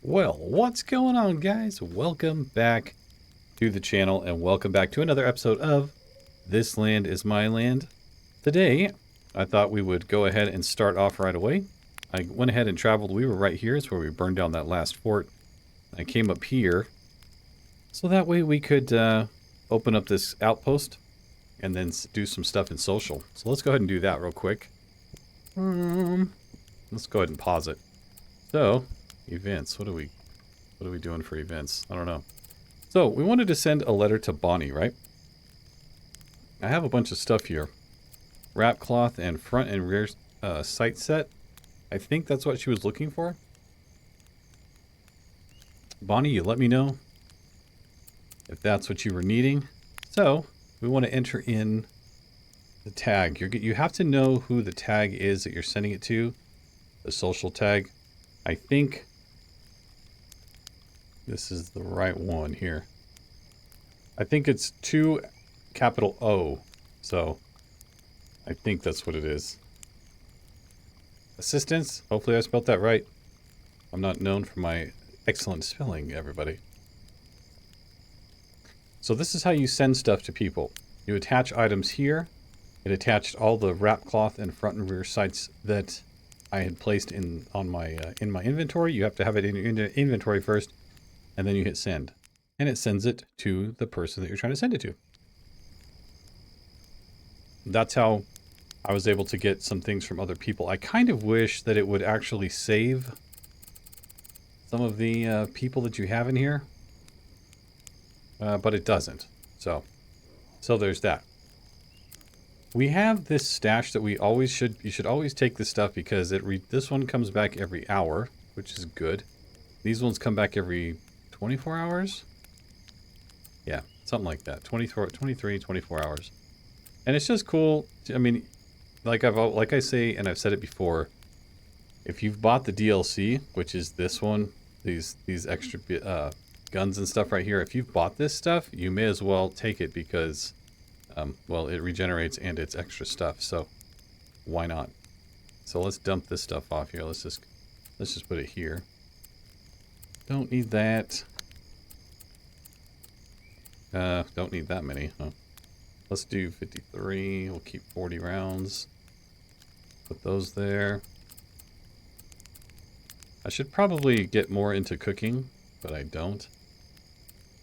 Well, what's going on, guys? Welcome back to the channel and welcome back to another episode of This Land is My Land. Today, I thought we would go ahead and start off right away. I went ahead and traveled. We were right here. It's where we burned down that last fort. I came up here so that way we could open up this outpost and then do some stuff in social. So let's go ahead and do that real quick. Let's go ahead and pause it. So, events. What are we doing for events? I don't know. So, we wanted to send a letter to Bonnie, right? I have a bunch of stuff here. Wrap cloth and front and rear sight set. I think that's what she was looking for. Bonnie, you let me know if that's what you were needing. So, we want to enter in the tag. You have to know who the tag is that you're sending it to. The social tag. I think this is the right one here. I think it's 2 capital O. So I think that's what it is. Assistance. Hopefully I spelled that right. I'm not known for my excellent spelling, everybody. So this is how you send stuff to people. You attach items here. It attached all the wrap cloth and front and rear sights that I had placed in my inventory. You have to have it in your inventory first, and then you hit send. And it sends it to the person that you're trying to send it to. That's how I was able to get some things from other people. I kind of wish that it would actually save some of the people that you have in here. But it doesn't. So there's that. We have this stash that you should always take this stuff because this one comes back every hour, which is good. These ones come back every 24 hours. Yeah, something like that. 23, 24 hours. And it's just cool. I mean, like I say, and I've said it before, if you've bought the DLC, which is this one, these extra guns and stuff right here, if you've bought this stuff, you may as well take it because well, it regenerates and it's extra stuff, so why not? So let's dump this stuff off here. Let's just put it here. Don't need that. Don't need that many. Huh? Let's do 53. We'll keep 40 rounds. Put those there. I should probably get more into cooking, but I don't.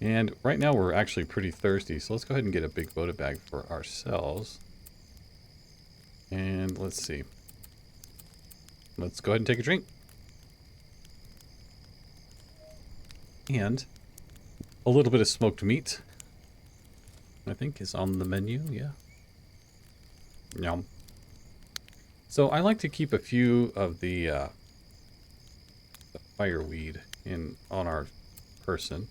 And right now we're actually pretty thirsty, so let's go ahead and get a big Voda bag for ourselves. And let's see. Let's go ahead and take a drink. And a little bit of smoked meat, I think, is on the menu. Yeah. Yum. So I like to keep a few of the fireweed on our person,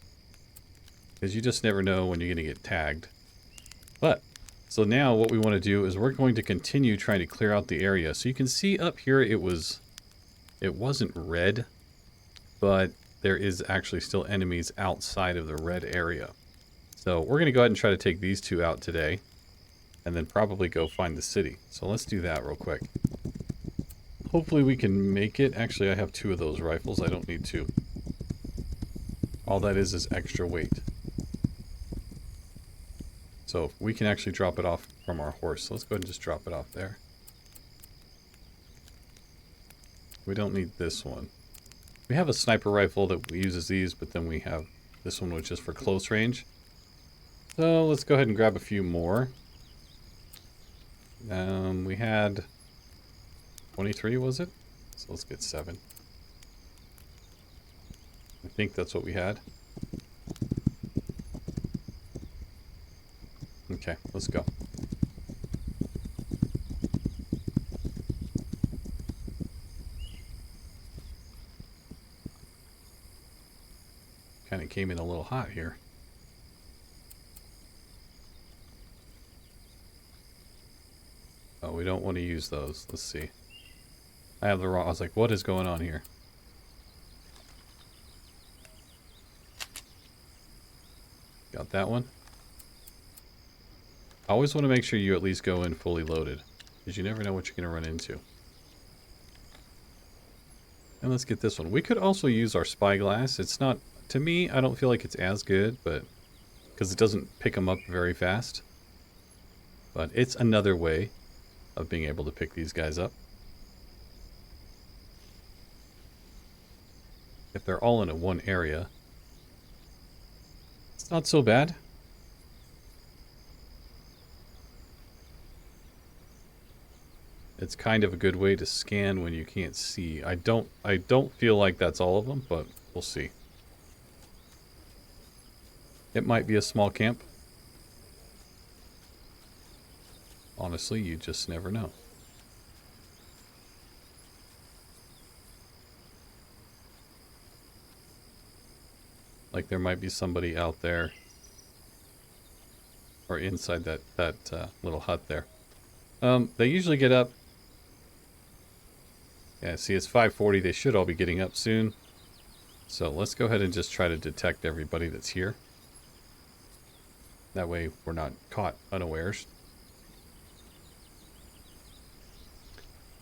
because you just never know when you're going to get tagged. But, so now what we want to do is we're going to continue trying to clear out the area. So you can see up here it wasn't red, but there is actually still enemies outside of the red area. So we're going to go ahead and try to take these 2 out today, and then probably go find the city. So let's do that real quick. Hopefully we can make it. Actually, I have 2 of those rifles. I don't need 2. All that is extra weight. So we can actually drop it off from our horse. So let's go ahead and just drop it off there. We don't need this one. We have a sniper rifle that uses these, but then we have this one which is for close range. So let's go ahead and grab a few more. We had 23, was it? So let's get 7. I think that's what we had. Okay, let's go. Kind of came in a little hot here. Oh, we don't want to use those. Let's see. I have the wrong... I was like, what is going on here? Got that one. I always want to make sure you at least go in fully loaded, because you never know what you're going to run into. And let's get this one. We could also use our spyglass. It's not, to me, I don't feel like it's as good, but because it doesn't pick them up very fast. But it's another way of being able to pick these guys up. If they're all in a one area, it's not so bad. It's kind of a good way to scan when you can't see. I don't feel like that's all of them, but we'll see. It might be a small camp. Honestly, you just never know. Like there might be somebody out there or inside that little hut there. They usually get up. Yeah, see, it's 5:40. They should all be getting up soon. So let's go ahead and just try to detect everybody that's here. That way we're not caught unawares.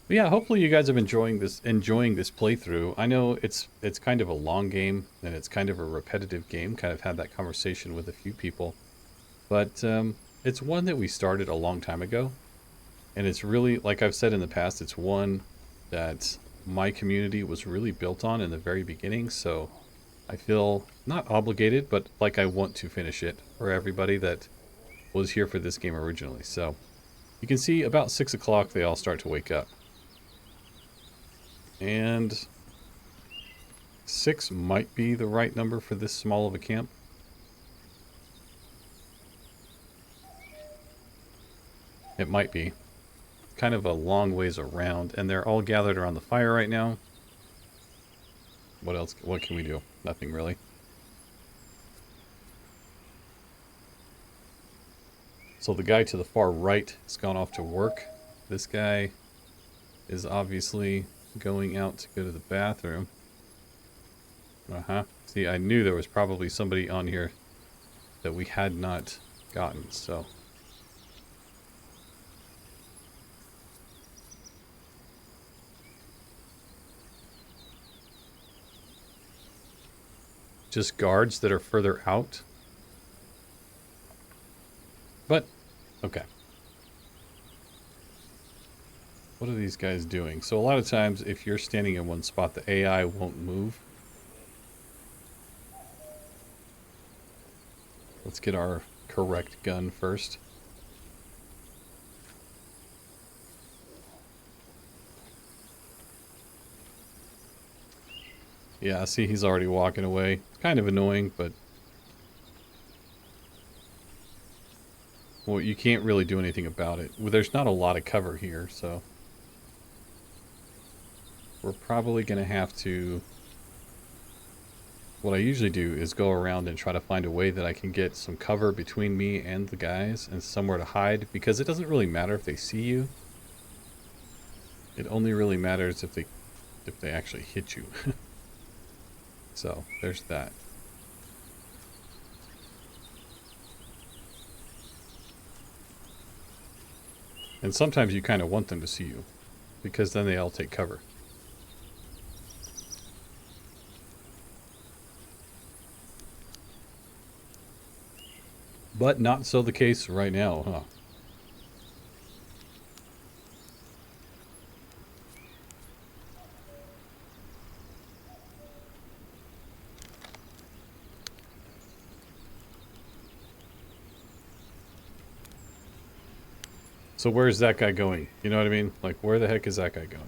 But yeah, hopefully you guys have enjoying this playthrough. I know it's kind of a long game and it's kind of a repetitive game. Kind of had that conversation with a few people. But it's one that we started a long time ago. And it's really, like I've said in the past, it's one that my community was really built on in the very beginning. So I feel not obligated, but like I want to finish it for everybody that was here for this game originally. So you can see about 6 o'clock, they all start to wake up. And 6 might be the right number for this small of a camp. It might be. Kind of a long ways around, and they're all gathered around the fire right now. What else? What can we do? Nothing really. So the guy to the far right has gone off to work. This guy is obviously going out to go to the bathroom. See, I knew there was probably somebody on here that we had not gotten, so. Just guards that are further out. But, okay. What are these guys doing? So a lot of times, if you're standing in one spot, the AI won't move. Let's get our correct gun first. Yeah, see, he's already walking away. It's kind of annoying, but... well, you can't really do anything about it. Well, there's not a lot of cover here, so... we're probably going to have to... what I usually do is go around and try to find a way that I can get some cover between me and the guys and somewhere to hide, because it doesn't really matter if they see you. It only really matters if they actually hit you. So, there's that. And sometimes you kind of want them to see you, because then they all take cover. But not so the case right now, huh? So where's that guy going? You know what I mean? Like, where the heck is that guy going?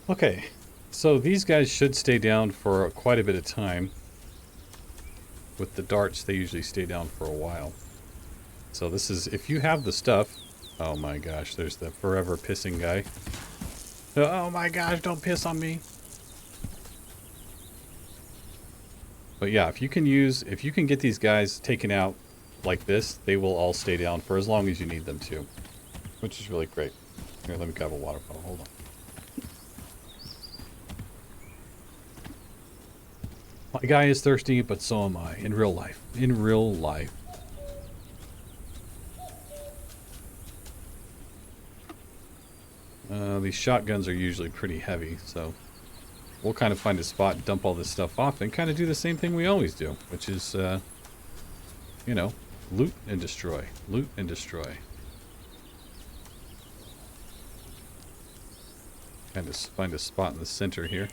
Okay, so these guys should stay down for quite a bit of time. With the darts, they usually stay down for a while. So this is, if you have the stuff... Oh my gosh, there's the forever pissing guy. Oh my gosh, don't piss on me. But yeah, if you can get these guys taken out like this, they will all stay down for as long as you need them to. Which is really great. Here, let me grab a water bottle, hold on. My guy is thirsty, but so am I, in real life. In real life. These shotguns are usually pretty heavy, so we'll kind of find a spot, dump all this stuff off, and kind of do the same thing we always do, which is, you know, loot and destroy. Loot and destroy. Kind of find a spot in the center here.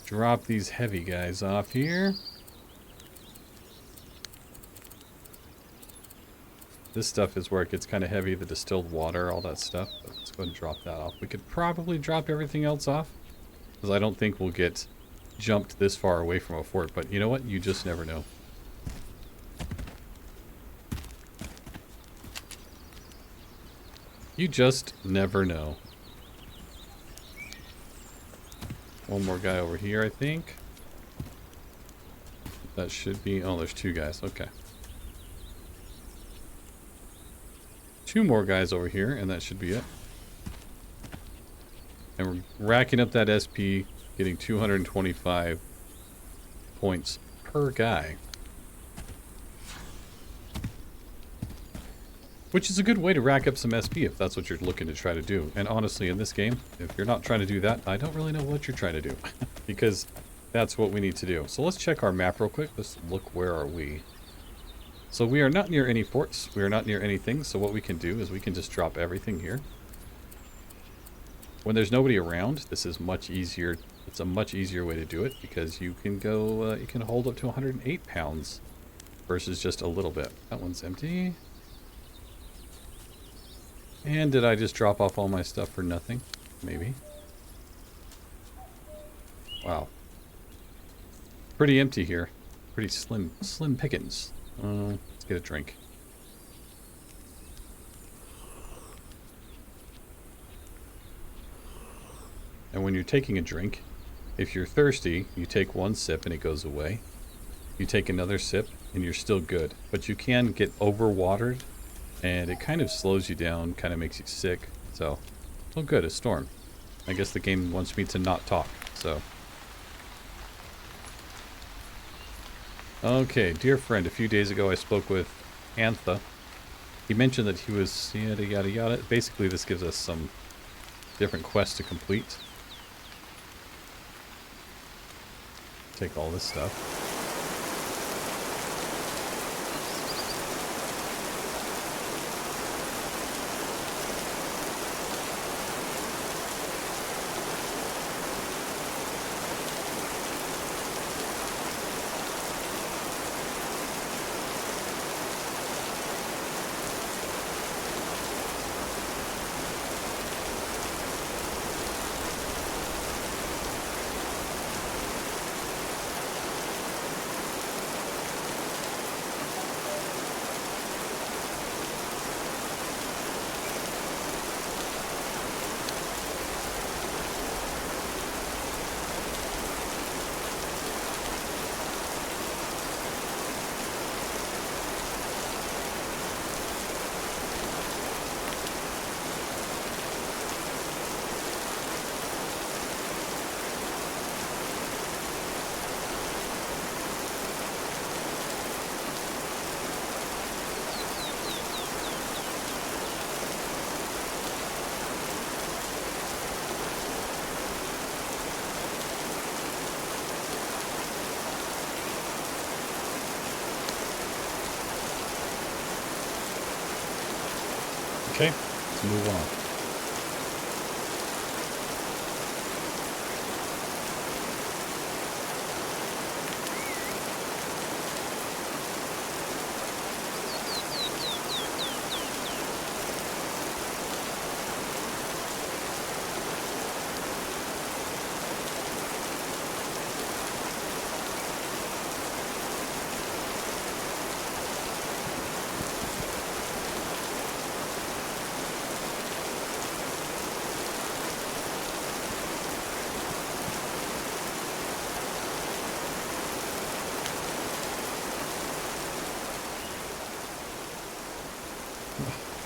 Drop these heavy guys off here. This stuff is where it gets kind of heavy, the distilled water, all that stuff. But let's go ahead and drop that off. We could probably drop everything else off, because I don't think we'll get jumped this far away from a fort. But you know what? You just never know. You just never know. One more guy over here, I think. That should be... Oh, there's two guys. Okay. Two more guys over here, and that should be it. And we're racking up that SP, getting 225 points per guy. Which is a good way to rack up some SP if that's what you're looking to try to do. And honestly, in this game, if you're not trying to do that, I don't really know what you're trying to do. Because that's what we need to do. So let's check our map real quick. Let's look, where are we? So we are not near any forts. We are not near anything. So what we can do is we can just drop everything here. When there's nobody around, this is much easier. It's a much easier way to do it because you can go, you can hold up to 108 pounds versus just a little bit. That one's empty. And did I just drop off all my stuff for nothing? Maybe. Wow. Pretty empty here. Pretty slim pickings. Let's get a drink. And when you're taking a drink, if you're thirsty, you take one sip and it goes away. You take another sip and you're still good. But you can get overwatered and it kind of slows you down, kind of makes you sick. So, oh good, a storm. I guess the game wants me to not talk, so. Okay, dear friend, a few days ago I spoke with Antha. He mentioned that he was yada yada yada. Basically, this gives us some different quests to complete. Take all this stuff. Okay, let's move on.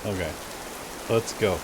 Okay, let's go.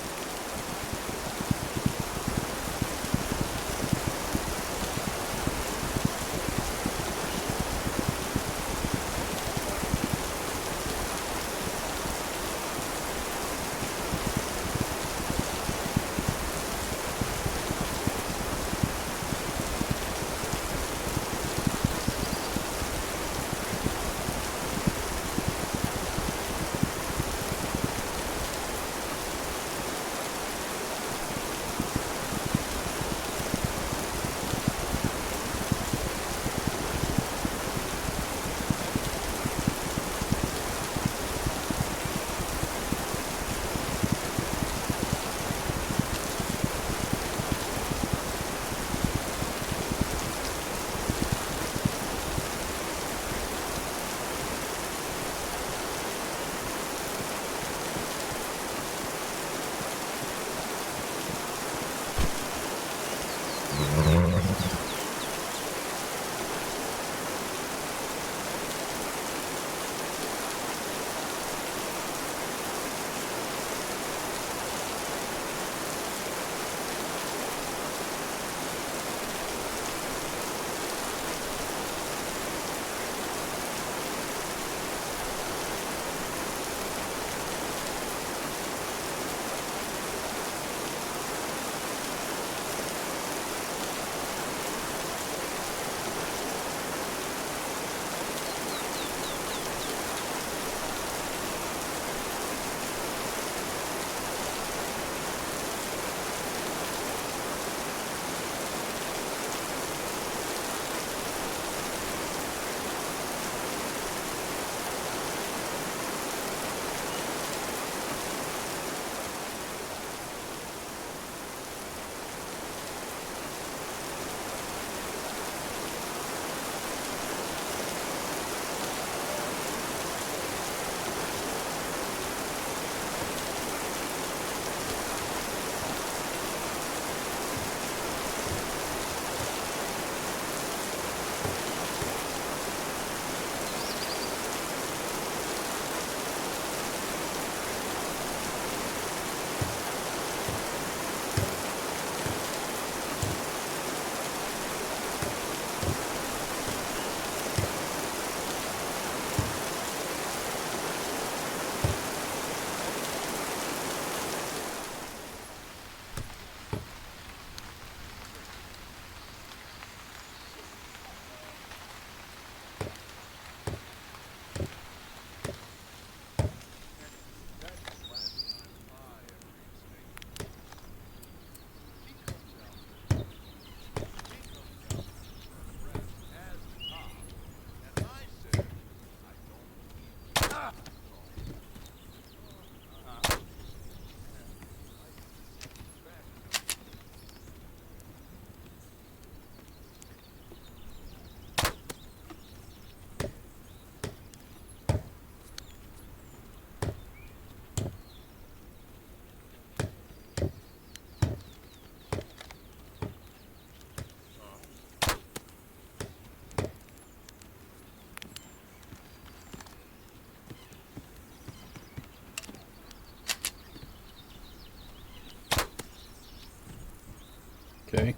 Okay.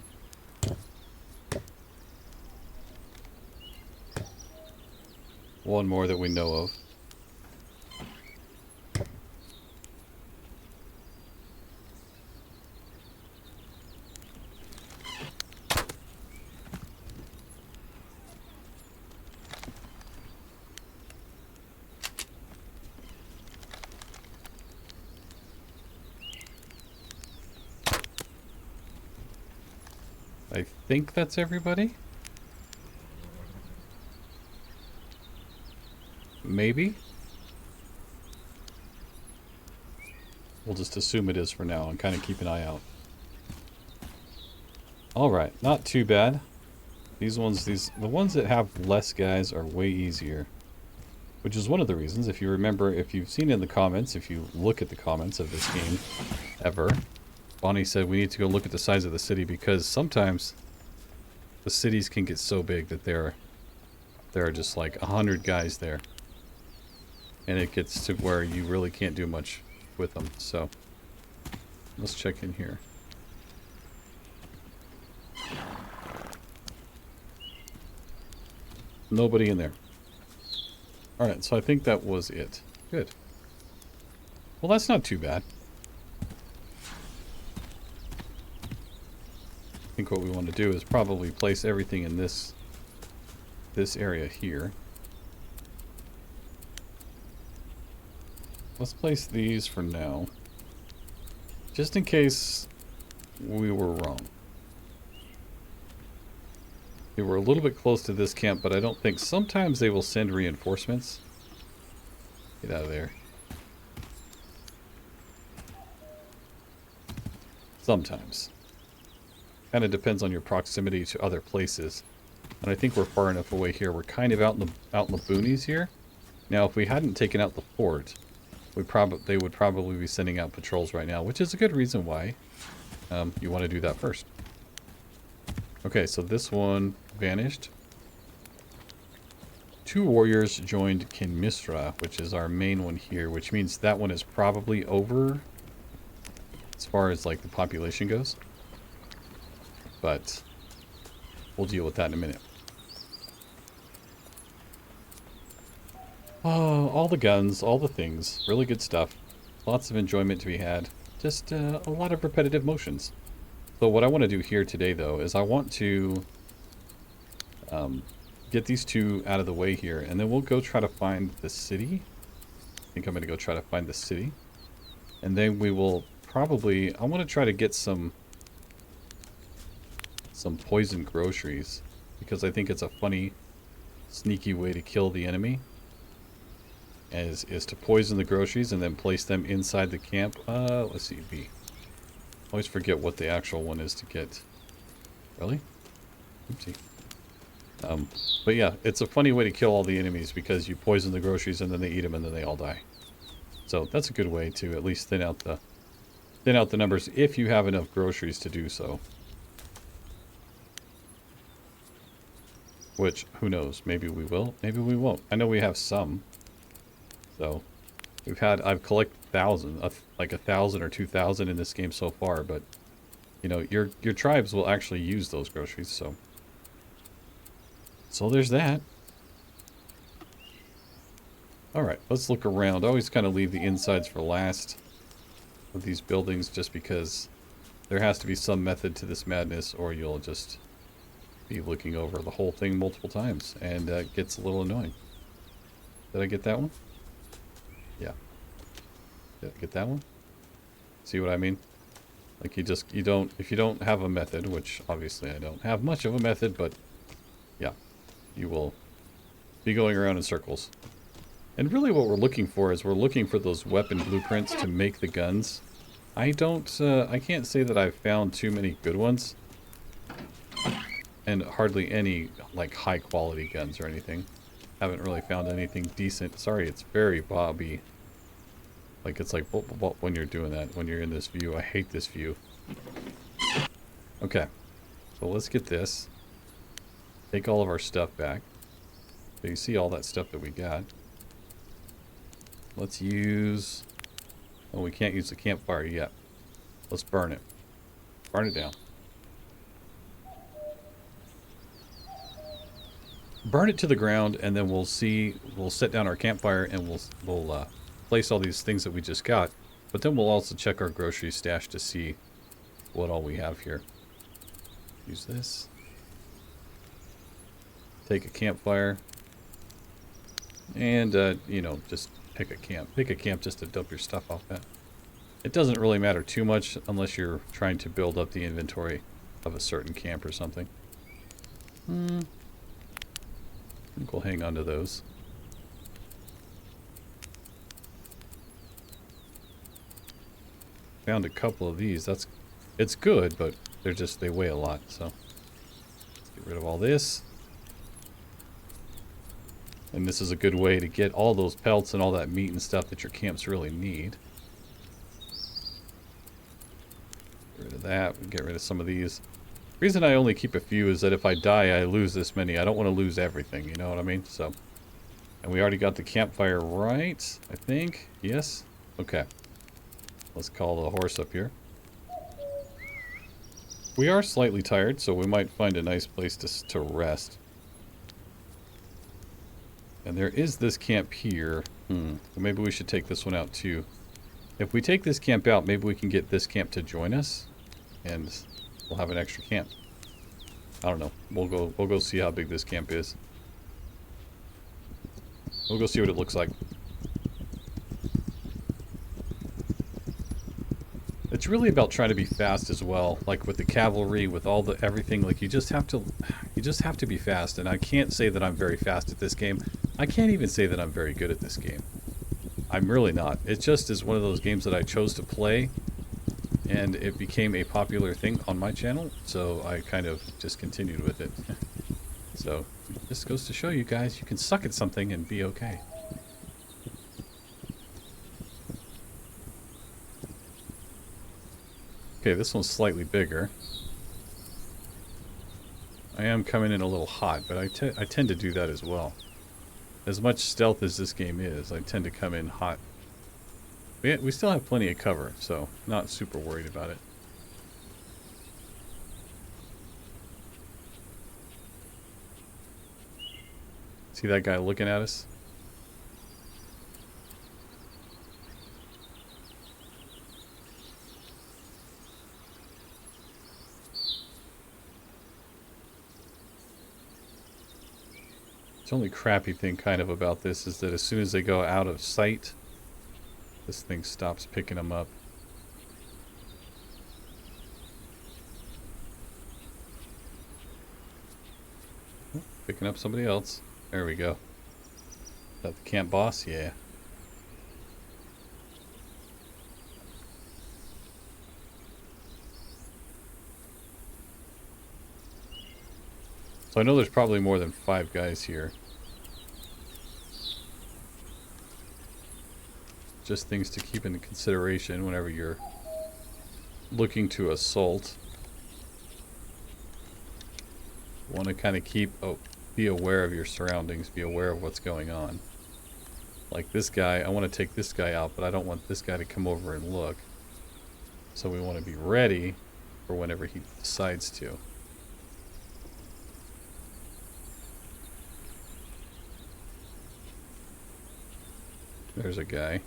One more that we know of. I think that's everybody? Maybe? We'll just assume it is for now and kind of keep an eye out. Alright, not too bad. The ones that have less guys are way easier. Which is one of the reasons, if you remember, if you've seen in the comments, if you look at the comments of this game, ever, Bonnie said we need to go look at the size of the city because sometimes the cities can get so big that there are just like 100 guys there. And it gets to where you really can't do much with them. So let's check in here. Nobody in there. Alright, so I think that was it. Good. Well, that's not too bad. I think what we want to do is probably place everything in this area here. Let's place these for now. Just in case we were wrong. We were a little bit close to this camp, but I don't think... Sometimes they will send reinforcements. Get out of there. Sometimes. Kind of depends on your proximity to other places. And I think we're far enough away here. We're kind of out in the boonies here. Now, if we hadn't taken out the fort, they would probably be sending out patrols right now, which is a good reason why you want to do that first. Okay, so this one vanished. 2 warriors joined Kinmistra, which is our main one here, which means that one is probably over as far as like the population goes. But we'll deal with that in a minute. Oh, all the guns, all the things. Really good stuff. Lots of enjoyment to be had. Just a lot of repetitive motions. So what I want to do here today, though, is I want to get these 2 out of the way here. And then we'll go try to find the city. I think I'm going to go try to find the city. And then we will probably... I want to try to get some poison groceries. Because I think it's a funny, sneaky way to kill the enemy. Is to poison the groceries and then place them inside the camp. Let's see, B. Always forget what the actual one is to get. Really? Oopsie. But yeah, it's a funny way to kill all the enemies because you poison the groceries and then they eat them and then they all die. So that's a good way to at least thin out the numbers if you have enough groceries to do so. Which, who knows? Maybe we will, maybe we won't. I know we have some. So, I've collected like 1,000 or 2,000 in this game so far, but, you know, your tribes will actually use those groceries, so. So there's that. Alright, let's look around. I always kind of leave the insides for last of these buildings just because there has to be some method to this madness or you'll just be looking over the whole thing multiple times and it gets a little annoying. Did I get that one? Yeah. Did I get that one? See what I mean? Like if you don't have a method, which obviously I don't have much of a method, but yeah, you will be going around in circles. And really what we're looking for is we're looking for those weapon blueprints to make the guns. I can't say that I've found too many good ones. And hardly any, like, high quality guns or anything. Haven't really found anything decent. Sorry, it's very bobby. Like, it's like, when you're doing that, when you're in this view. I hate this view. Okay. So let's get this. Take all of our stuff back. So you see all that stuff that we got. Let's use... Oh, we can't use the campfire yet. Let's burn it. Burn it down. Burn it to the ground, and then we'll set down our campfire, and we'll place all these things that we just got. But then we'll also check our grocery stash to see what all we have here. Use this. Take a campfire. And, you know, just pick a camp. Pick a camp just to dump your stuff off at. It doesn't really matter too much unless you're trying to build up the inventory of a certain camp or something. I think we'll hang on to those. Found a couple of these. It's good, but they weigh a lot, so let's get rid of all this. And this is a good way to get all those pelts and all that meat and stuff that your camps really need. Get rid of that. Get rid of some of these. The reason I only keep a few is that if I die, I lose this many. I don't want to lose everything, you know what I mean? So, and we already got the campfire right, I think. Yes? Okay. Let's call the horse up here. We are slightly tired, so we might find a nice place to rest. And there is this camp here. Maybe we should take this one out too. If we take this camp out, maybe we can get this camp to join us, and we'll have an extra camp. I don't know. We'll go see how big this camp is. We'll go see what it looks like. It's really about trying to be fast as well, like with the cavalry, with all the everything. Like you just have to be fast, and I can't say that I'm very fast at this game. I can't even say that I'm very good at this game. I'm really not. It just is one of those games that I chose to play, and it became a popular thing on my channel, so I kind of just continued with it. So this goes to show you guys, you can suck at something and be okay. Okay, this one's slightly bigger. I am coming in a little hot, but I tend to do that as well. As much stealth as this game is, I tend to come in hot. We still have plenty of cover, so not super worried about it. See that guy looking at us? The only crappy thing kind of about this is that as soon as they go out of sight, this thing stops picking them up. Oh, picking up somebody else. There we go. Is that the camp boss? Yeah. So I know there's probably more than 5 guys here. Just things to keep into consideration whenever you're looking to assault. Want to kind of be aware of your surroundings, be aware of what's going on. Like this guy, I want to take this guy out, but I don't want this guy to come over and look. So we want to be ready for whenever he decides to. There's a guy.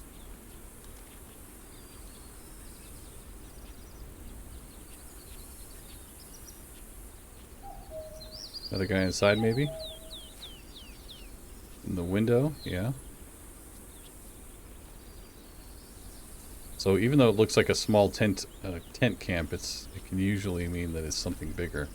Another guy inside, maybe? In the window, yeah. So even though it looks like a small tent camp, it can usually mean that it's something bigger.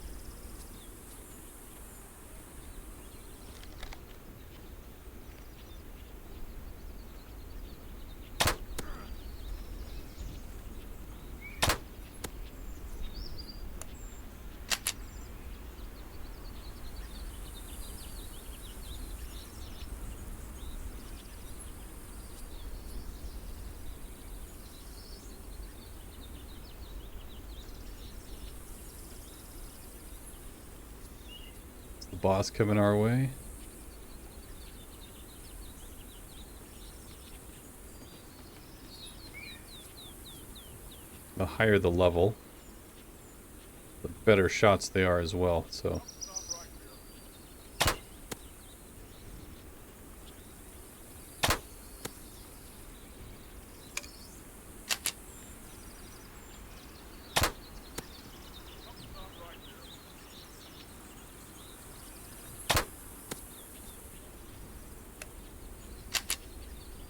Boss coming our way. The higher the level, the better shots they are as well, so.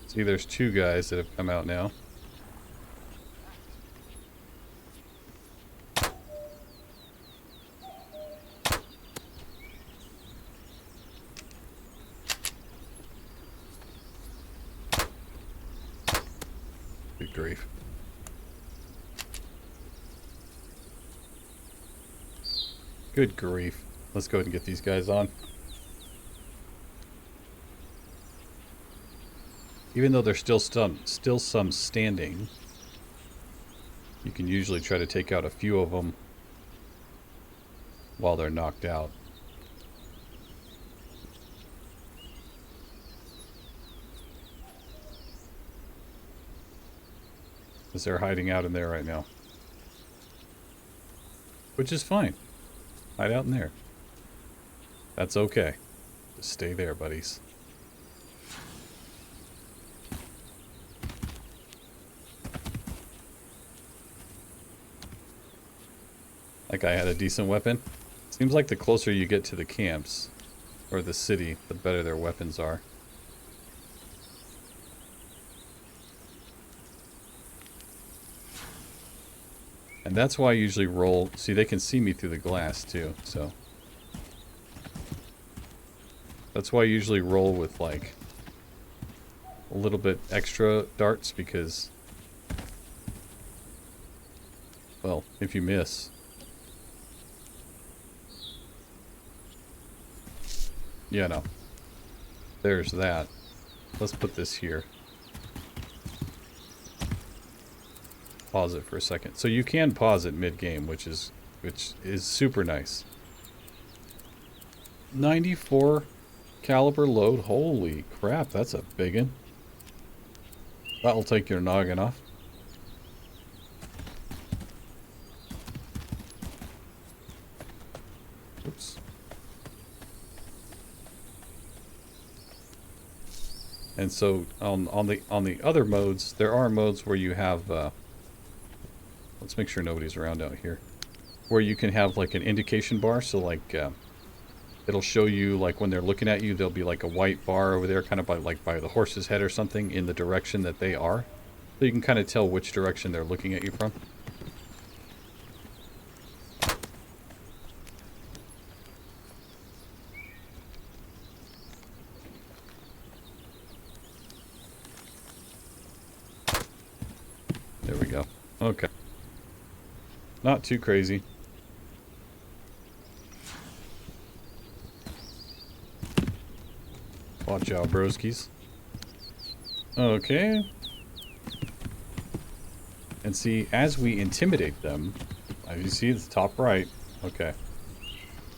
See, there's 2 guys that have come out now. Good grief. Good grief. Let's go ahead and get these guys on. Even though there's still some standing, you can usually try to take out a few of them while they're knocked out. Because they're hiding out in there right now. Which is fine. Hide out in there. That's okay. Just stay there, buddies. That guy had a decent weapon. Seems like the closer you get to the camps, or the city, the better their weapons are. And that's why I usually roll... See, they can see me through the glass, too, so... That's why I usually roll with, like, a little bit extra darts, because... Well, if you miss... Yeah, no. There's that. Let's put this here. Pause it for a second. So you can pause it mid-game, which is super nice. 94 caliber load. Holy crap, that's a big one. That'll take your noggin off. Oops. And so on the other modes, there are modes where you have let's make sure nobody's around out here, where you can have like an indication bar. So like it'll show you, like when they're looking at you, there'll be like a white bar over there, kind of by the horse's head or something, in the direction that they are, so you can kind of tell which direction they're looking at you from. There we go. Okay. Not too crazy. Watch out, broskies. Okay. And see, as we intimidate them, as you see, it's top right. Okay.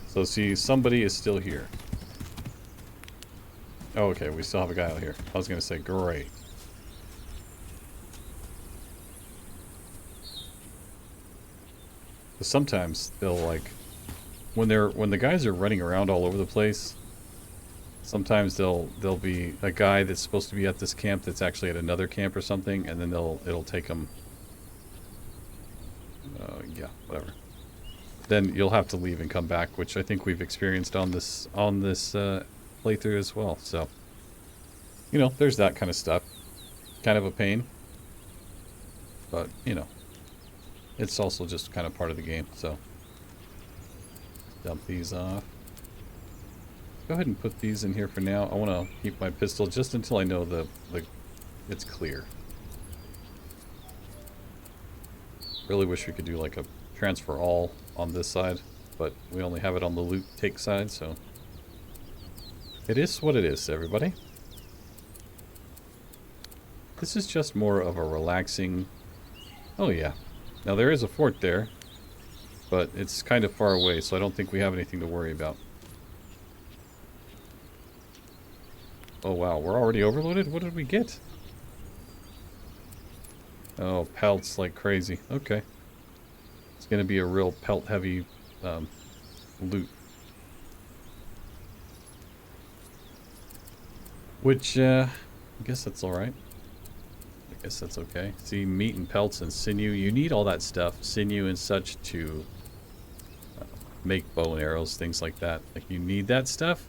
So see, somebody is still here. Oh, okay, we still have a guy out here. I was going to say, great. Sometimes they'll, like, when the guys are running around all over the place, sometimes there'll be a guy that's supposed to be at this camp that's actually at another camp or something, and then it'll take them. Yeah, whatever. Then you'll have to leave and come back, which I think we've experienced on this playthrough as well. So, you know, there's that kind of stuff. Kind of a pain, but you know. It's also just kind of part of the game, so dump these off. Go ahead and put these in here for now. I want to keep my pistol just until I know it's clear. Really wish we could do like a transfer all on this side, but we only have it on the loot take side, so it is what it is, everybody. This is just more of a relaxing... Oh yeah. Now there is a fort there, but it's kind of far away, so I don't think we have anything to worry about. Oh wow, we're already overloaded? What did we get? Oh, pelts like crazy. Okay. It's going to be a real pelt-heavy loot. Which, I guess that's alright. I guess that's okay. See, meat and pelts and sinew. You need all that stuff, sinew and such, to make bow and arrows, things like that. Like, you need that stuff.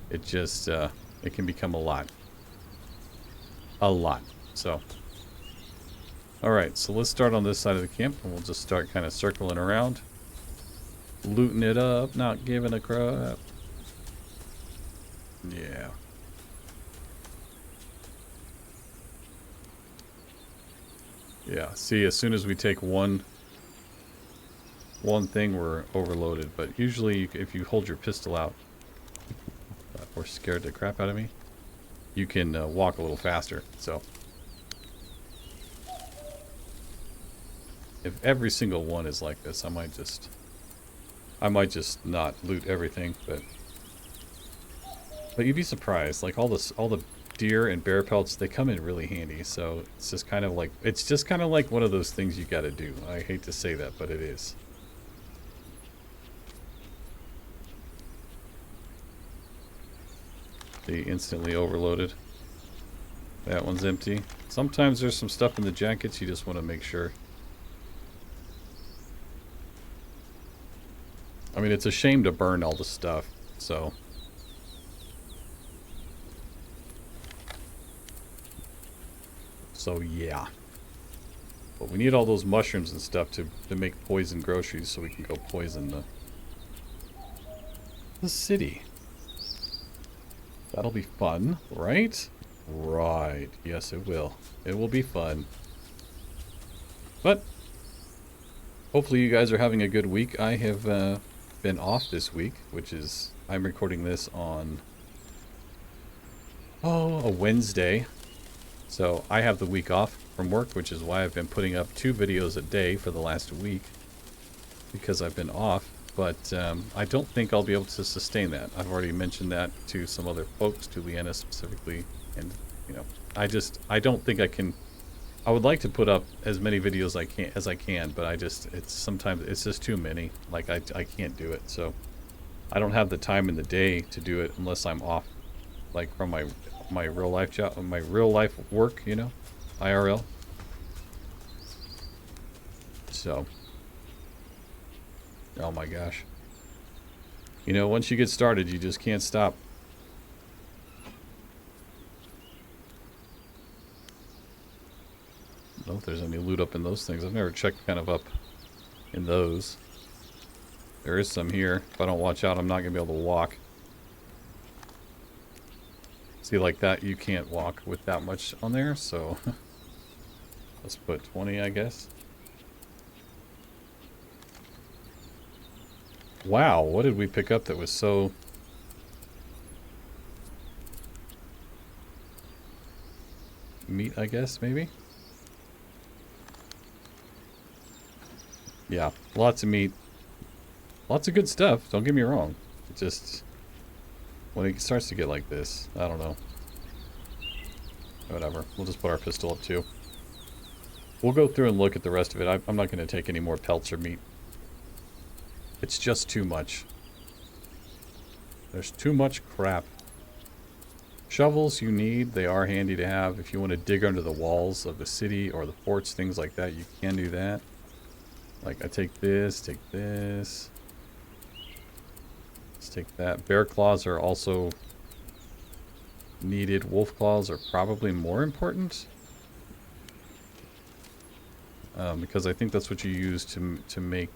It just, it can become a lot. A lot. So, alright, so let's start on this side of the camp, and we'll just start kind of circling around. Looting it up, not giving a crap. Yeah. Yeah, see, as soon as we take one thing, we're overloaded. But usually, if you hold your pistol out, or scared the crap out of me, you can walk a little faster. So, if every single one is like this, I might just not loot everything. But you'd be surprised. Like all the deer and bear pelts, they come in really handy. So it's just kind of like one of those things you got to do. I hate to say that, but it is. They instantly overloaded. That one's empty. Sometimes there's some stuff in the jackets. You just want to make sure. I mean, it's a shame to burn all the stuff, so. So, yeah. But we need all those mushrooms and stuff to make poison groceries so we can go poison the city. That'll be fun, right? Right. Yes, it will. It will be fun. But hopefully you guys are having a good week. I have been off this week, which is, I'm recording this on, a Wednesday. So I have the week off from work, which is why I've been putting up 2 videos a day for the last week, because I've been off. But I don't think I'll be able to sustain that. I've already mentioned that to some other folks, to Leanna specifically, and you know, I don't think I can. I would like to put up as many videos as I can, but sometimes it's just too many. Like I can't do it. So I don't have the time in the day to do it unless I'm off, like from my real life job, my real life work, you know, IRL. So. Oh my gosh. You know, once you get started, you just can't stop. I don't know if there's any loot up in those things. I've never checked kind of up in those. There is some here. If I don't watch out, I'm not going to be able to walk. See, like that, you can't walk with that much on there, so let's put 20, I guess. Wow, what did we pick up that was so... meat, I guess, maybe? Yeah, lots of meat. Lots of good stuff, don't get me wrong. It just... when it starts to get like this, I don't know. Whatever, we'll just put our pistol up too. We'll go through and look at the rest of it. I'm not going to take any more pelts or meat. It's just too much. There's too much crap. Shovels you need. They are handy to have. If you want to dig under the walls of the city or the forts, things like that, you can do that. Like, I take this. Let's take that. Bear claws are also needed. Wolf claws are probably more important. Because I think that's what you use to make...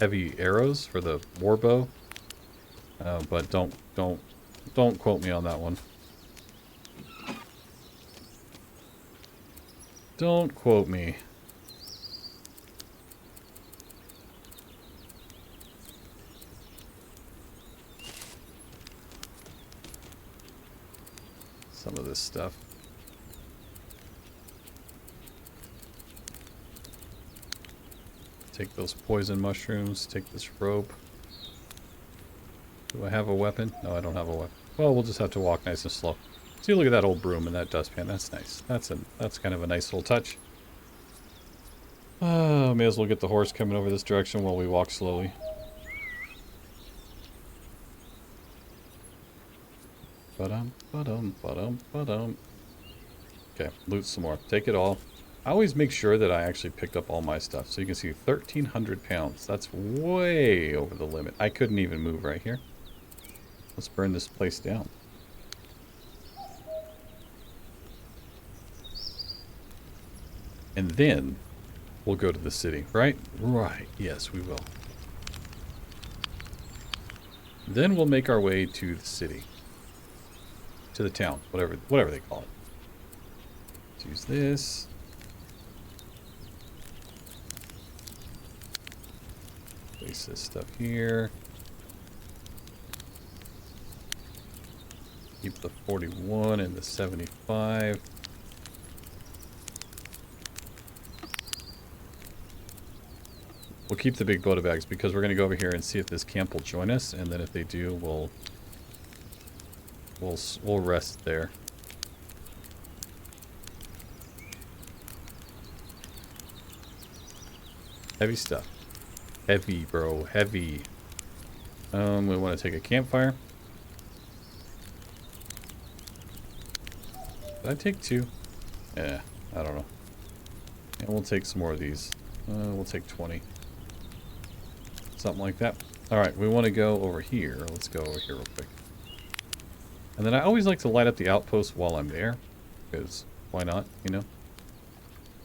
heavy arrows for the war bow, but don't quote me on that one. Don't quote me. Some of this stuff. Take those poison mushrooms, take this rope. Do I have a weapon? No, I don't have a weapon. Well, we'll just have to walk nice and slow. See, look at that old broom and that dustpan. That's nice. That's kind of a nice little touch. May as well get the horse coming over this direction while we walk slowly. Ba-dum, ba-dum, ba-dum, ba-dum. Okay, loot some more. Take it all. I always make sure that I actually picked up all my stuff. So you can see 1,300 pounds. That's way over the limit. I couldn't even move right here. Let's burn this place down. And then we'll go to the city, right? Right. Yes, we will. Then we'll make our way to the city. To the town, whatever they call it. Let's use this. Place this stuff here. Keep the 41 and the 75. We'll keep the big Boda bags because we're going to go over here and see if this camp will join us, and then if they do, we'll rest there. Heavy stuff. Heavy, bro. Heavy. We want to take a campfire. Did I take 2? Yeah, I don't know. And we'll take some more of these. We'll take 20. Something like that. Alright, we want to go over here. Let's go over here real quick. And then I always like to light up the outpost while I'm there. Because why not, you know?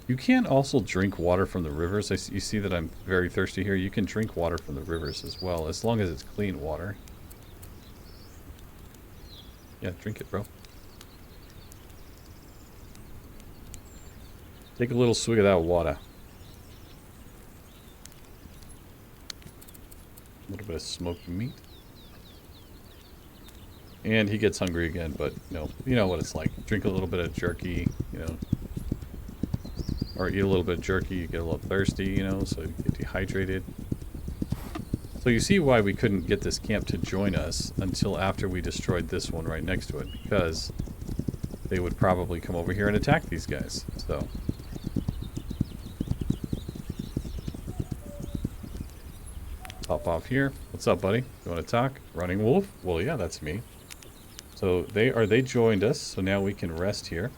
You can also drink water from the rivers. You see that I'm very thirsty here. You can drink water from the rivers as well, as long as it's clean water. Yeah, drink it, bro. Take a little swig of that water. A little bit of smoked meat. And he gets hungry again, but you know what it's like. Drink a little bit of jerky, you know. Or eat a little bit of jerky, you get a little thirsty, you know, so you get dehydrated. So you see why we couldn't get this camp to join us until after we destroyed this one right next to it, because they would probably come over here and attack these guys, so. Hop off here. What's up, buddy? You want to talk? Running wolf? Well, yeah, that's me. So they joined us, so now we can rest here.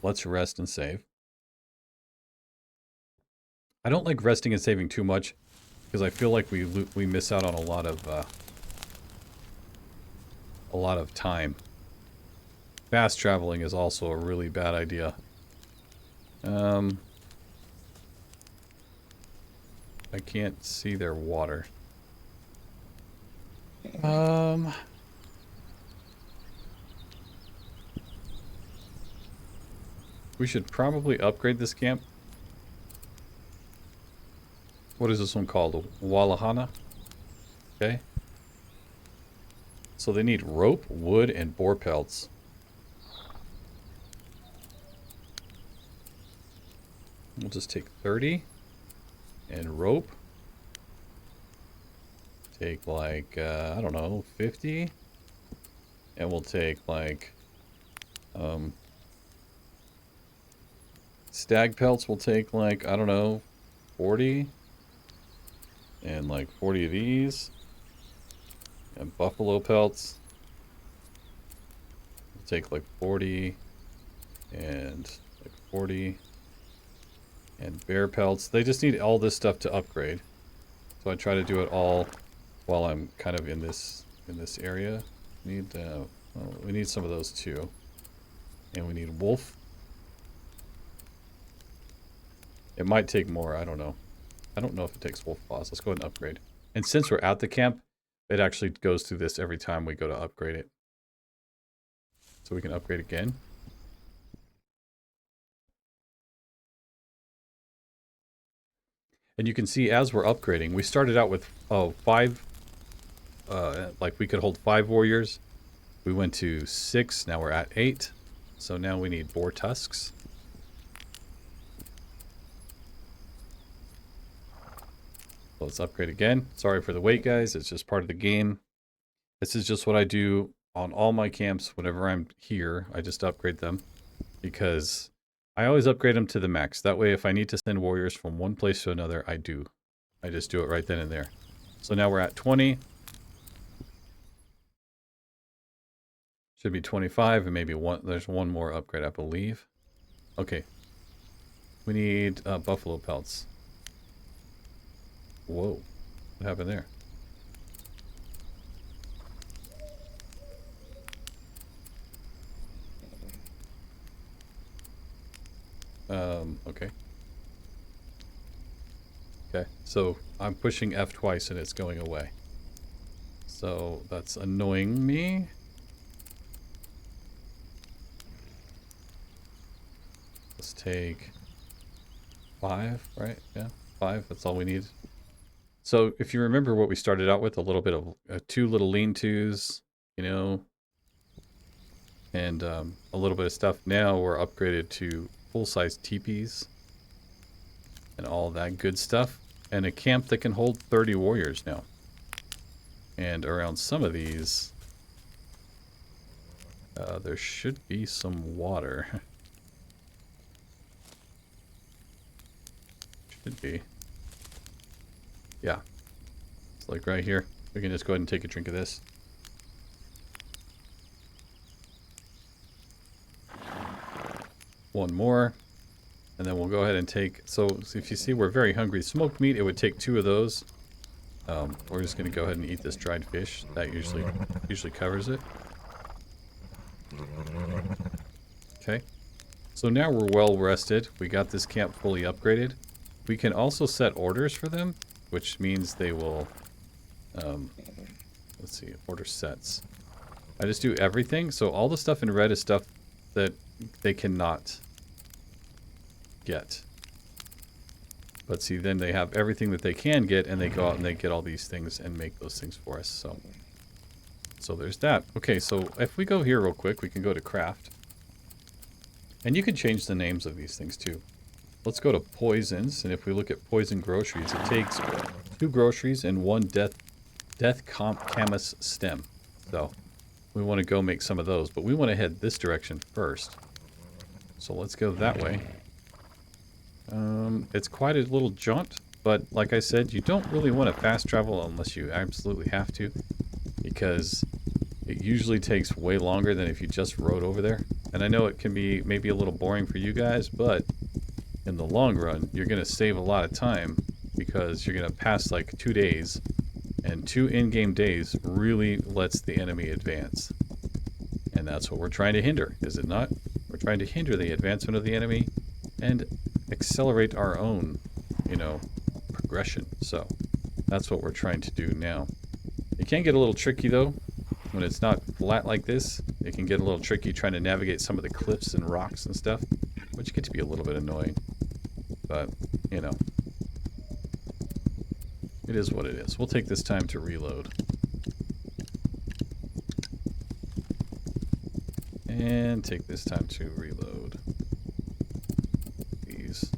Let's rest and save. I don't like resting and saving too much because I feel like we miss out on a lot of time. Fast traveling is also a really bad idea. I can't see their water. We should probably upgrade this camp. What is this one called? Wallahana? Okay. So they need rope, wood, and boar pelts. We'll just take 30. And rope. Take like, I don't know, 50. And we'll take like, stag pelts will take like, I don't know, 40. And like 40 of these. And buffalo pelts. We'll take like 40. And like 40. And bear pelts. They just need all this stuff to upgrade. So I try to do it all while I'm kind of in this area. Well, we need some of those too. And we need wolf. It might take more, I don't know. I don't know if it takes wolf paws. Let's go ahead and upgrade. And since we're at the camp, it actually goes through this every time we go to upgrade it. So we can upgrade again. And you can see as we're upgrading, we started out with 5, like we could hold 5 warriors. We went to 6, now we're at 8. So now we need boar tusks. So let's upgrade again. Sorry for the wait, guys. It's just part of the game. This is just what I do on all my camps. Whenever I'm here, I just upgrade them. Because I always upgrade them to the max. That way, if I need to send warriors from one place to another, I do. I just do it right then and there. So now we're at 20. Should be 25 and maybe one. There's one more upgrade, I believe. Okay. We need buffalo pelts. Whoa. What happened there? Okay. Okay, so I'm pushing F twice and it's going away. So that's annoying me. Let's take 5, right? Yeah, 5, that's all we need. So if you remember what we started out with, a little bit of 2 little lean-tos, you know, and a little bit of stuff. Now we're upgraded to full-size teepees and all that good stuff. And a camp that can hold 30 warriors now. And around some of these, there should be some water. Should be. Yeah. It's like right here. We can just go ahead and take a drink of this. One more. And then we'll go ahead and take... So if you see, we're very hungry. Smoked meat, it would take 2 of those. We're just going to go ahead and eat this dried fish. That usually covers it. Okay. So now we're well rested. We got this camp fully upgraded. We can also set orders for them, which means they will... let's see, order sets. I just do everything. So all the stuff in red is stuff that they cannot get. But see, then they have everything that they can get, and they go out and they get all these things and make those things for us. So there's that. Okay, so if we go here real quick, we can go to craft. And you can change the names of these things too. Let's go to poisons, and if we look at poison groceries, it takes 2 groceries and 1 death camus stem. So we want to go make some of those, but we want to head this direction first. So let's go that way. It's quite a little jaunt, but like I said, you don't really want to fast travel unless you absolutely have to, because it usually takes way longer than if you just rode over there. And I know it can be maybe a little boring for you guys, but in the long run, you're going to save a lot of time, because you're going to pass like 2 days, and 2 in-game days really lets the enemy advance. And that's what we're trying to hinder, is it not? We're trying to hinder the advancement of the enemy and accelerate our own, progression. So that's what we're trying to do now. It can get a little tricky though. When it's not flat like this, it can get a little tricky trying to navigate some of the cliffs and rocks and stuff, which get to be a little bit annoying. But, it is what it is. We'll take this time to reload. And take this time to reload these.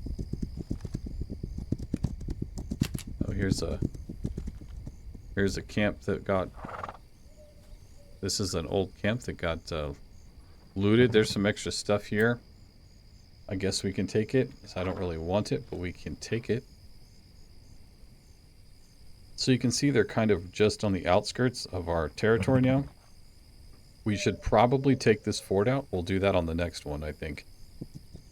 Oh, here's a camp that got... This is an old camp that got looted. There's some extra stuff here. I guess we can take it. I don't really want it, but we can take it. So you can see they're kind of just on the outskirts of our territory now. We should probably take this fort out. We'll do that on the next one, I think.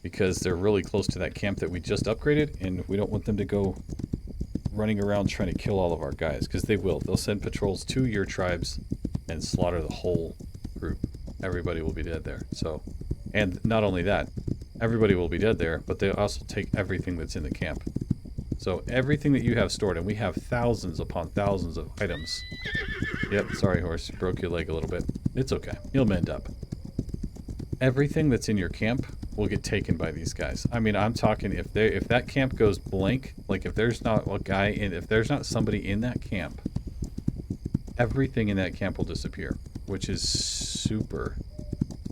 Because they're really close to that camp that we just upgraded, and we don't want them to go running around trying to kill all of our guys, because they will. They'll send patrols to your tribes and slaughter the whole group. Everybody will be dead there. So, and not only that, everybody will be dead there, but they'll also take everything that's in the camp. So everything that you have stored, and we have thousands upon thousands of items. Yep, sorry horse, broke your leg a little bit. It's okay, you'll mend up. Everything that's in your camp will get taken by these guys. I mean, I'm talking if that camp goes blank, like if there's not a guy in, if there's not somebody in that camp, everything in that camp will disappear, which is super,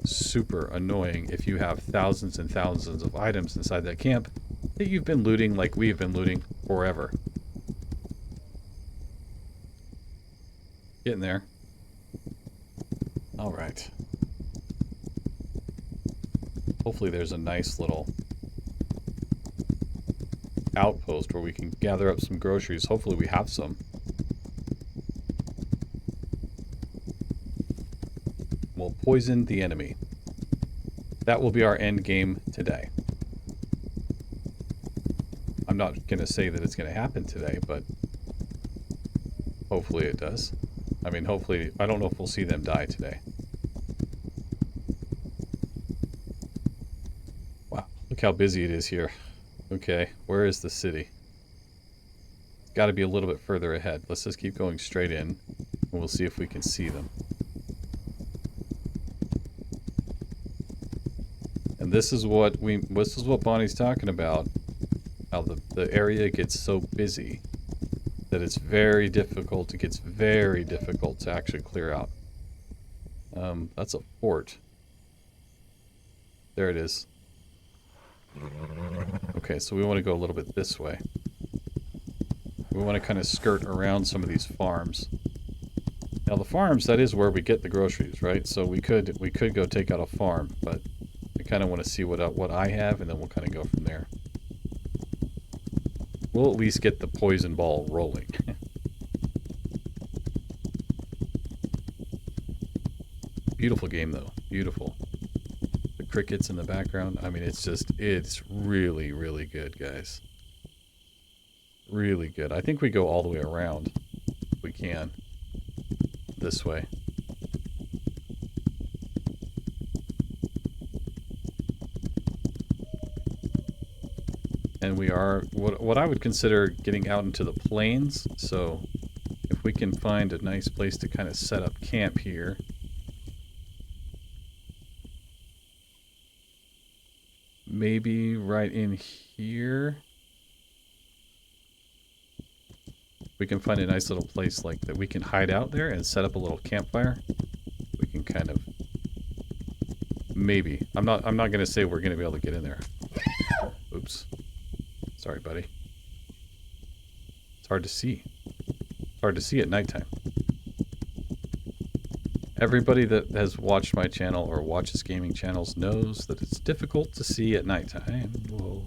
super annoying if you have thousands and thousands of items inside that camp that you've been looting like we've been looting forever. Getting there. All right. Hopefully there's a nice little outpost where we can gather up some groceries. Hopefully we have some. We'll poison the enemy. That will be our end game today. I'm not going to say that it's going to happen today, but hopefully it does. I mean, hopefully, I don't know if we'll see them die today. Wow, look how busy it is here. Okay, where is the city? It's got to be a little bit further ahead. Let's just keep going straight in, and we'll see if we can see them. And this is what Bonnie's talking about. How the area gets so busy that it's very difficult. It gets very difficult to actually clear out. That's a fort. There it is. Okay, so we want to go a little bit this way. We want to kind of skirt around some of these farms. Now the farms, that is where we get the groceries, right? So we could go take out a farm, but I kind of want to see what I have, and then we'll kind of go from there. We'll at least get the poison ball rolling. Beautiful game, though. Beautiful. The crickets in the background. I mean, it's really, really good, guys. Really good. I think we go all the way around if we can. This way. And we are what I would consider getting out into the plains. So if we can find a nice place to kind of set up camp here. Maybe right in here. We can find a nice little place like that we can hide out there and set up a little campfire. We can kind of maybe. I'm not going to say we're going to be able to get in there. Oops. Sorry, buddy. It's hard to see. It's hard to see at nighttime. Everybody that has watched my channel or watches gaming channels knows that it's difficult to see at nighttime. Whoa.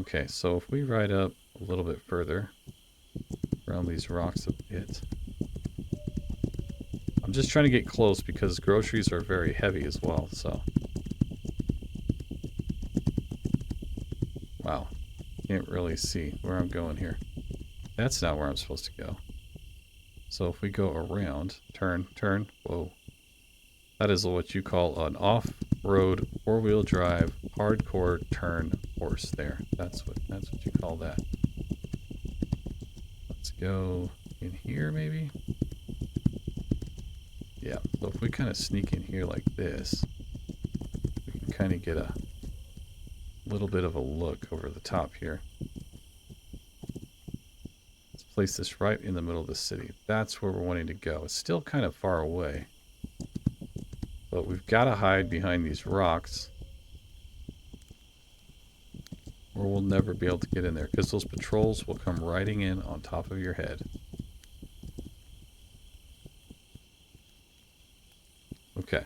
Okay, so if we ride up a little bit further around these rocks a bit. I'm just trying to get close because groceries are very heavy as well, so. Wow. Can't really see where I'm going here. That's not where I'm supposed to go. So if we go around, turn, whoa. That is what you call an off-road, four-wheel drive, hardcore turn horse there. That's what you call that. Let's go in here maybe. Yeah, so if we kind of sneak in here like this, we can kind of get a little bit of a look over the top here. Let's place this right in the middle of the city. That's where we're wanting to go. It's still kind of far away. But we've got to hide behind these rocks, or we'll never be able to get in there, because those patrols will come riding in on top of your head. Okay,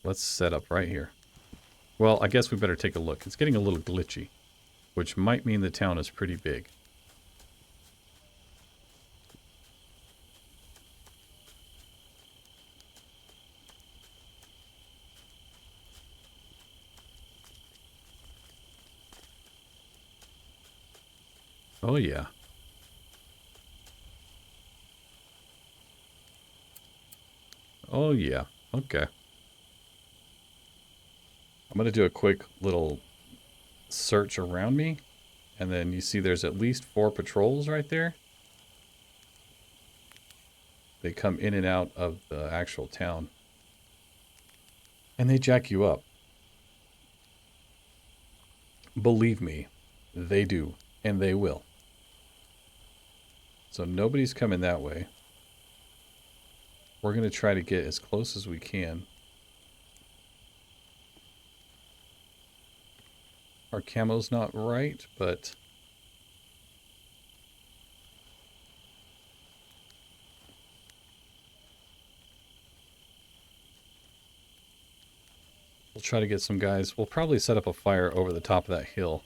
let's set up right here. Well, I guess we better take a look. It's getting a little glitchy, which might mean the town is pretty big. Oh, yeah. Oh, yeah. Okay. I'm going to do a quick little search around me. And then you see there's at least 4 patrols right there. They come in and out of the actual town. And they jack you up. Believe me, they do. And they will. So nobody's coming that way. We're going to try to get as close as we can. Our camo's not right, but we'll try to get some guys. We'll probably set up a fire over the top of that hill.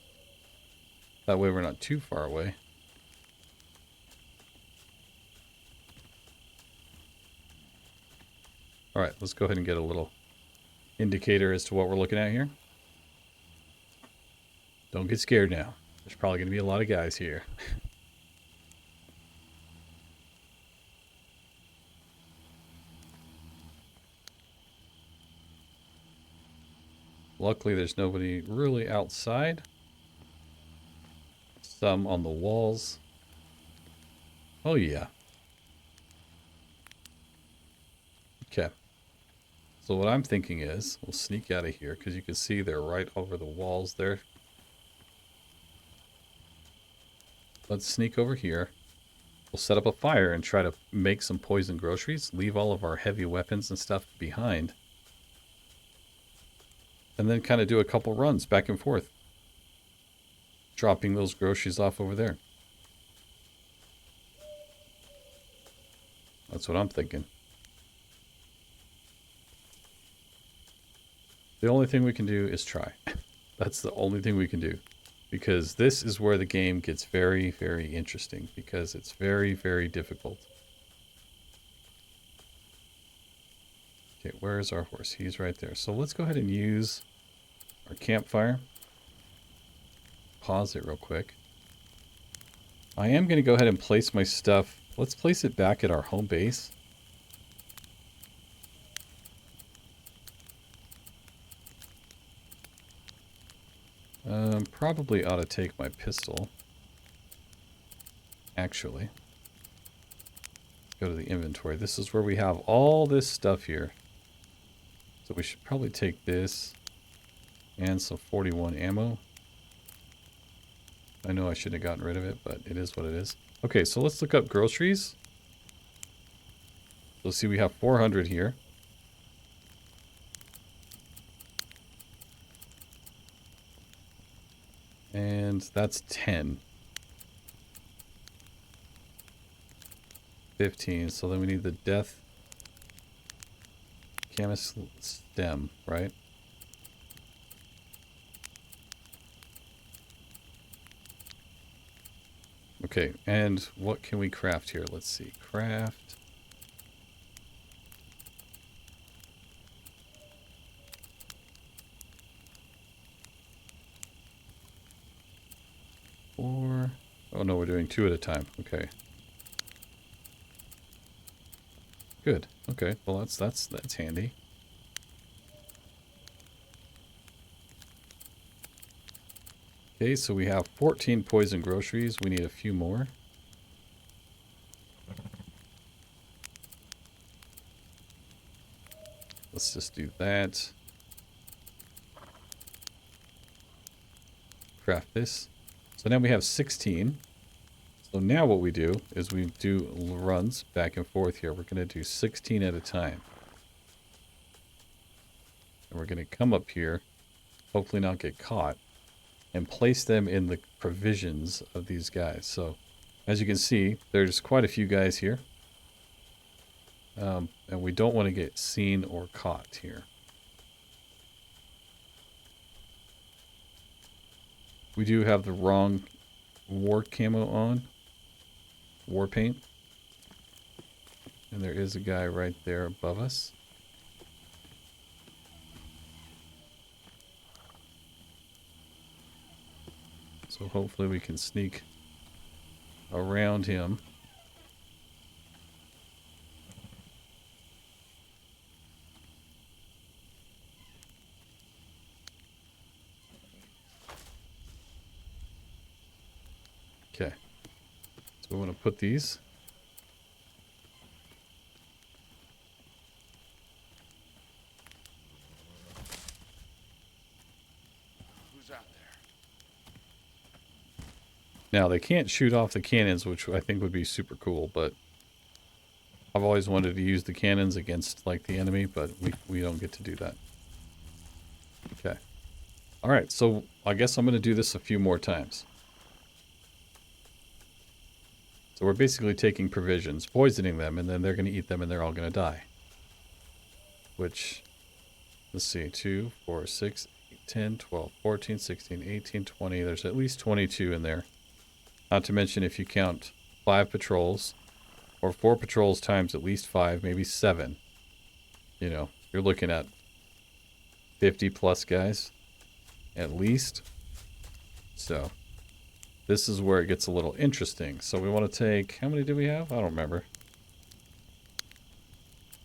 That way we're not too far away. Alright, let's go ahead and get a little indicator as to what we're looking at here. Don't get scared now. There's probably going to be a lot of guys here. Luckily, there's nobody really outside. Some on the walls. Oh, yeah. Okay. So what I'm thinking is, we'll sneak out of here, because you can see they're right over the walls there. Let's sneak over here. We'll set up a fire and try to make some poison groceries. Leave all of our heavy weapons and stuff behind. And then kind of do a couple runs back and forth. Dropping those groceries off over there. That's what I'm thinking. The only thing we can do is try. That's the only thing we can do. because this is where the game gets very, very interesting, because it's very, very difficult. Okay, where's our horse? He's right there. So let's go ahead and use our campfire. Pause it real quick. I am going to go ahead and place my stuff. Let's place it back at our home base. Probably ought to take my pistol. Actually. Go to the inventory. This is where we have all this stuff here. So we should probably take this and some 41 ammo. I know I shouldn't have gotten rid of it, but it is what it is. Okay, so let's look up groceries. Let's see, we have 400 here. And that's 10. 15. So then we need the death camas stem, right? Okay, and what can we craft here? Let's see. Craft. Four. Oh no, we're doing 2 at a time. Okay. Good. Okay. Well, that's handy. Okay, so we have 14 poison groceries. We need a few more. Let's just do that. Craft this. So now we have 16. So now what we do is we do runs back and forth here. We're going to do 16 at a time. And we're going to come up here, hopefully not get caught, and place them in the provisions of these guys. So as you can see, there's quite a few guys here. And we don't want to get seen or caught here. We do have the wrong war camo on. War paint. And there is a guy right there above us. So hopefully we can sneak around him. Okay. So we want to put these. Who's out there? Now they can't shoot off the cannons, which I think would be super cool, but I've always wanted to use the cannons against like the enemy, but we don't get to do that. Okay. All right, so I guess I'm going to do this a few more times. So we're basically taking provisions, poisoning them, and then they're going to eat them and they're all going to die. Which, let's see, 2, 4, 6, 8, 10, 12, 14, 16, 18, 20. There's at least 22 in there. Not to mention if you count 5 patrols, or 4 patrols times at least 5, maybe 7. You know, you're looking at 50 plus guys, at least. So this is where it gets a little interesting. So we want to take, how many do we have? I don't remember.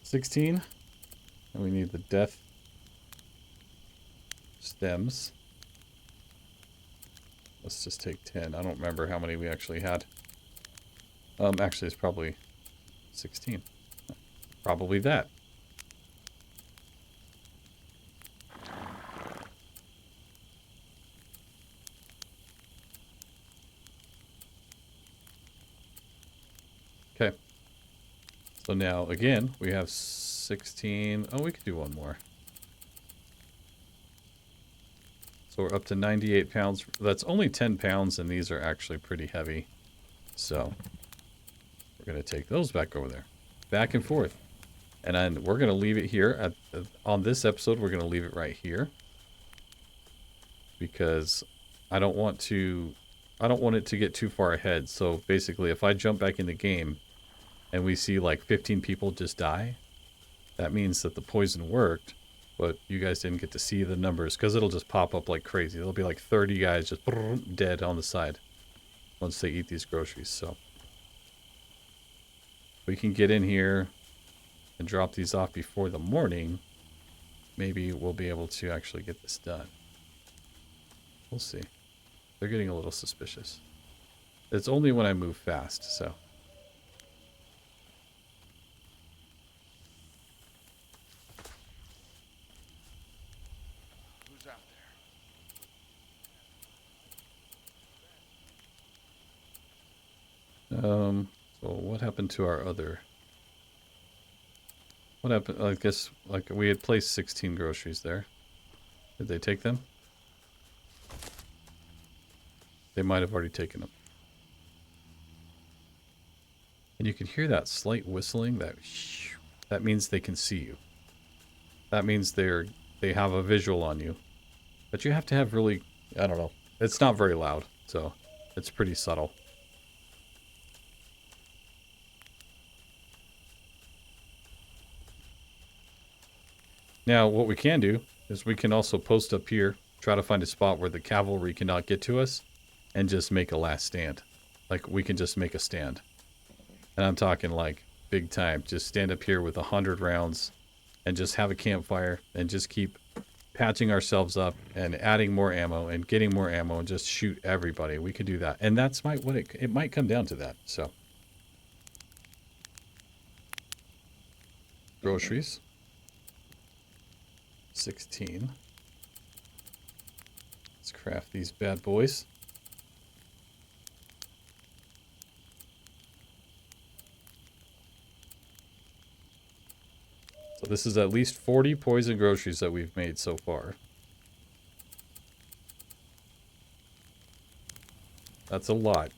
16. And we need the death stems. Let's just take 10. I don't remember how many we actually had. Actually, it's probably 16. Probably that. Okay. So now, again, we have 16. Oh, we could do one more. So we're up to 98 pounds. That's only 10 pounds, and these are actually pretty heavy. So we're going to take those back over there. Back and forth. And then we're going to leave it here. On this episode, we're going to leave it right here. Because I don't want it to get too far ahead. So basically, if I jump back in the game and we see like 15 people just die, that means that the poison worked, but you guys didn't get to see the numbers because it'll just pop up like crazy. There'll be like 30 guys just dead on the side once they eat these groceries. So we can get in here and drop these off before the morning. Maybe we'll be able to actually get this done. We'll see. They're getting a little suspicious. It's only when I move fast, so. Who's out there? So what happened to our other... What happened? I guess, like, we had placed 16 groceries there. Did they take them? They might have already taken them. And you can hear that slight whistling, that means they can see you. That means they have a visual on you. But you have to have really, I don't know. It's not very loud, so it's pretty subtle. Now, what we can do is we can also post up here, try to find a spot where the cavalry cannot get to us, and just make a last stand. Like, we can just make a stand. And I'm talking like big time. Just stand up here with 100 rounds and just have a campfire and just keep patching ourselves up and adding more ammo and getting more ammo and just shoot everybody. We could do that. And that's what it might come down to that. So, groceries. 16. Let's craft these bad boys. So this is at least 40 poison groceries that we've made so far. That's a lot.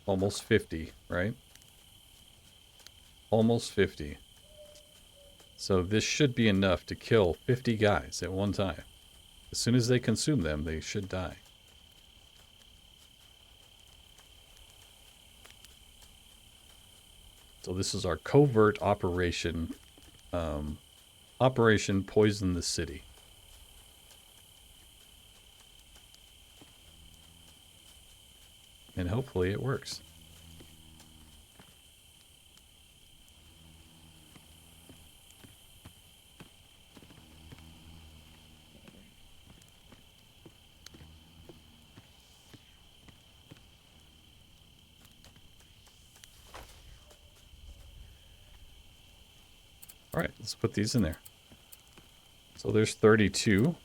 Almost 50, right? Almost 50. So this should be enough to kill 50 guys at one time. As soon as they consume them, they should die. So this is our covert operation. Operation Poison the City. And hopefully it works. Alright, let's put these in there. So there's 32.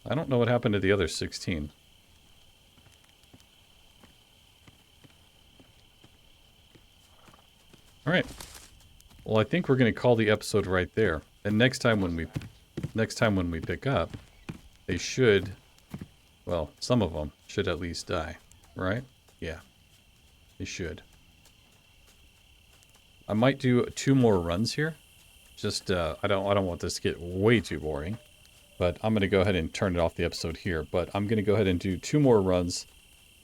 I don't know what happened to the other 16. Alright. Well, I think we're going to call the episode right there. And next time when we pick up, they should, well, some of them should at least die, right? Yeah. They should. I might do 2 more runs here. Just, I don't want this to get way too boring, but I'm going to go ahead and turn it off the episode here. But I'm going to go ahead and do 2 more runs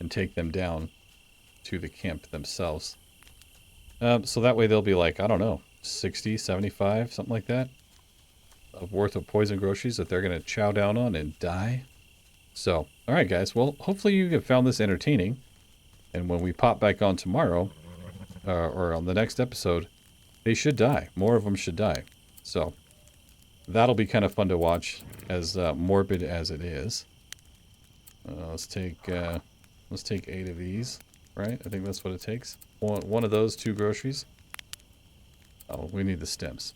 and take them down to the camp themselves. So that way they'll be like, I don't know, 60, 75, something like that, of worth of poison groceries that they're going to chow down on and die. So, all right, guys. Well, hopefully you have found this entertaining. And when we pop back on tomorrow, or on the next episode, they should die. More of them should die. So that'll be kind of fun to watch, as morbid as it is. Let's take 8 of these, right? I think that's what it takes. One of those, 2 groceries. Oh, we need the stems.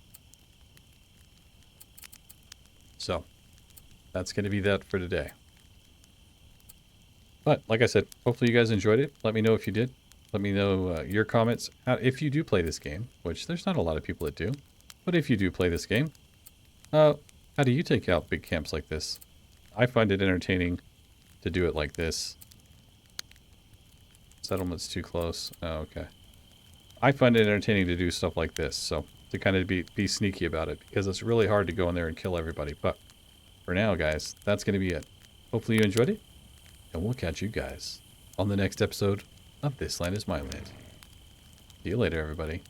So that's going to be that for today. But like I said, hopefully you guys enjoyed it. Let me know if you did. Let me know your comments. If you do play this game, which there's not a lot of people that do, but if you do play this game, how do you take out big camps like this? I find it entertaining to do it like this. Settlement's too close. Oh, okay. I find it entertaining to do stuff like this, so to kind of be sneaky about it, because it's really hard to go in there and kill everybody. But for now, guys, that's going to be it. Hopefully you enjoyed it, and we'll catch you guys on the next episode of This Land Is My Land. See you later, everybody.